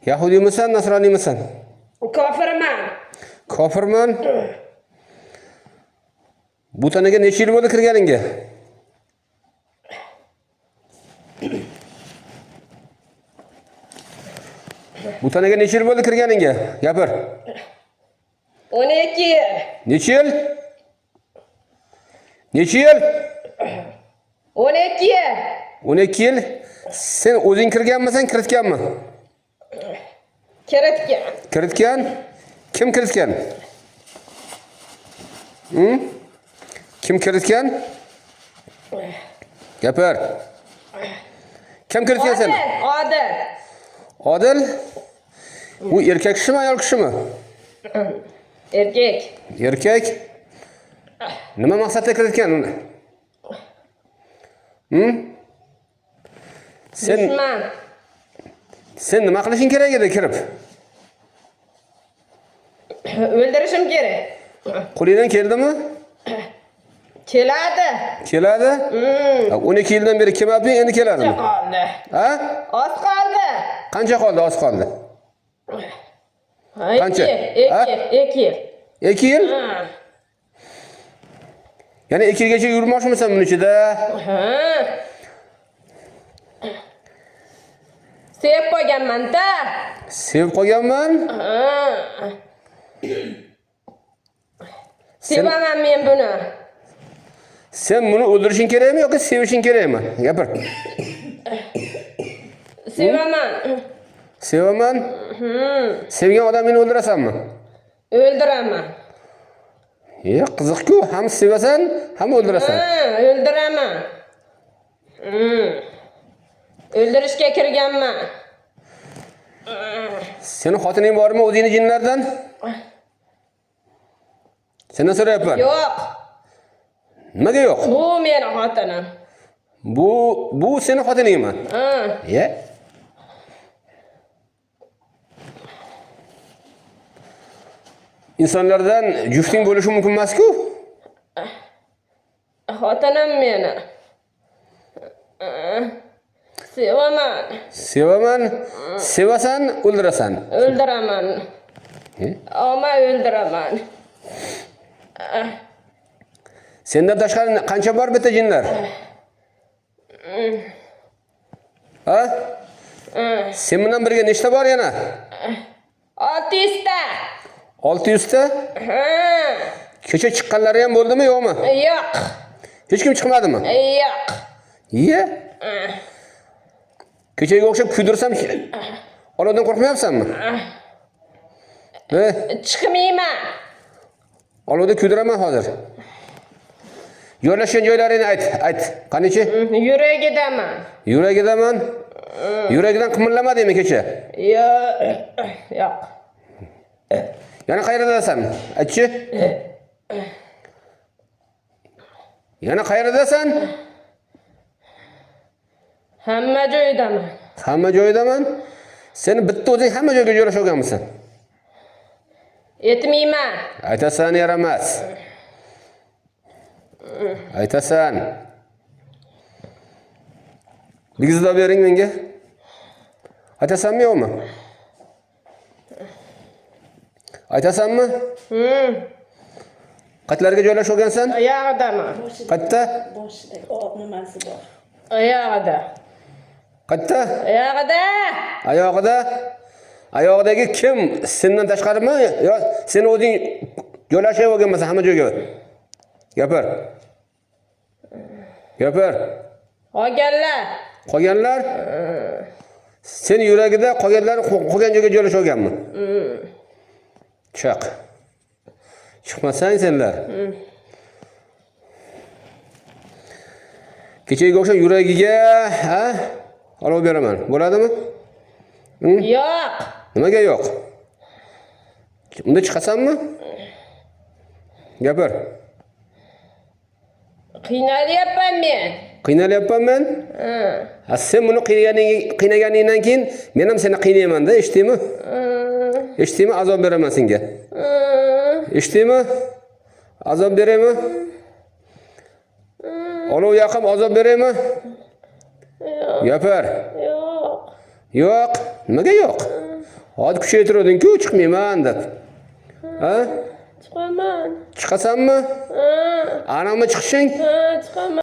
Yahudiymisan, Nasroniymisan? Kofirman. Kofirman? Bu tanaga necha yil bo'ldi kirganingga? Bu tanaga necha yil bo'ldi kirganingga? Gapir. 12 yil. Necha yil? Necha yil? 12 yil. 12 yil. Sen o'zing kirganmisan, kiritganmi? Kiritgan. Kiritgan? Kim kiritgan? Kim kiritgan? Gapir. Kim kiritgan sen? Odil. Odil? Bu erkak kishimi, ayol kishimi? Erkak. Erkak. Nima maqsadda kiritgan uni? Dushman. Sen nima qilishing kerak edi kirib? O'ldirishim kerak. Qo'lingdan keldimi? Keladi. Keladi? 12 yildan beri kelmabdi, endi keladimi? Qoldi. Ha? Oz qoldi. Qancha qoldi? Oz qoldi. Qancha? 2 yil. 2 yil? Ya'ni 2 yilgacha yurmoqchimisan buning ichida? Sevib qo'yganman-da. Sevib qolganman? Sevaman men buni. Sen buni o'ldirishing kerakmi yoki sevishing kerakmi? Gapir. Sevaman. Sevaman? Sevgan odamingni o'ldirasanmi? O'ldiraman. Qiziq-ku, ham sevasan, ham o'ldirasan. O'ldiraman. O'ldirishga kirganman. Seni xotining bormi o'zingni jinlardan? Sendan so'rayapman. Yo'q. Nimaga yo'q? Bu meni xotinim. Bu seni xotiningmi? Ye? İnsanlardan jufting bo'lishi mumkin emas-ku? Xotinim meni. Sevaman. Sevaman. Sevasan, o'ldirasan. O'ldiraman. Ama o'ldiraman. Sendan tashqari qancha bor bitta jinlar? Ha? Sen bilan birga nechta bor yana? 600 ta. 600 ta? Kecha chiqqanlari ham bo'ldimi, yo'qmi? Yo'q. Hech kim chiqmadimi? Yo'q. Iye? Kechaga o'xshab kuydirsam, olovdan qo'rqmayapsanmi? Chiqmayman. Olovda kuydiraman hozir. Joylashgan joylaringni ayt. Qanichi? Yuragidaman. Yuragidaman? Yuragidan qimirlamadingmi kecha? Yo'q. Yana qayerdasan? Aytchi. Yana qayerdasan? Hamma joydaman. Hamma joydaman? Seni bitta o'zing hamma joyga joylashib olganmisan? Etmayman. Aytasan, yaramas. Aytasan. Bigizni bering menga. Aytasanmi yo'qmi? Aytasanmi? Qayerlarga joylashib olgansan? Oyog'idaman. Qayerda? Boshidagi nimasi bor? Oyog'ida. Qayerda? Oyog'ida. Oyog'ida? Oyog'idagi kim? Sendan tashqarimi yo sen o'zing joylashib olganmisan hamma joyga? Gapir. Gapir. Qolganlar? Sen yuragida qolganlar qolgan joyga joylashib olganmi? Chiq. Chiqmasang senlar. Kechaga o'xshab yuragiga, ha? Olib beraman. Bo'ladimi? Yo'q. Nimaga yo'q? Unda chiqasanmi? Gapir. Qiynalyapman men. Qiynalyapman men? Sen buni qiynaganingdan keyin men ham seni qiynayman-da, eshitdingmi? Eshitdingmi? Azob beraman senga. Eshitdingmi? Azob beraymi? Olov yoqib azob beraymi? Yo'q. Gapir. Yo'q. Yo'q. Nimaga yo'q? Hadi kuchaytirding-ku, chiqmayman deb. Ha? Chiqaman. Chiqasanmi? Ha, Anaqmi chiqishing? ha, chiqaman.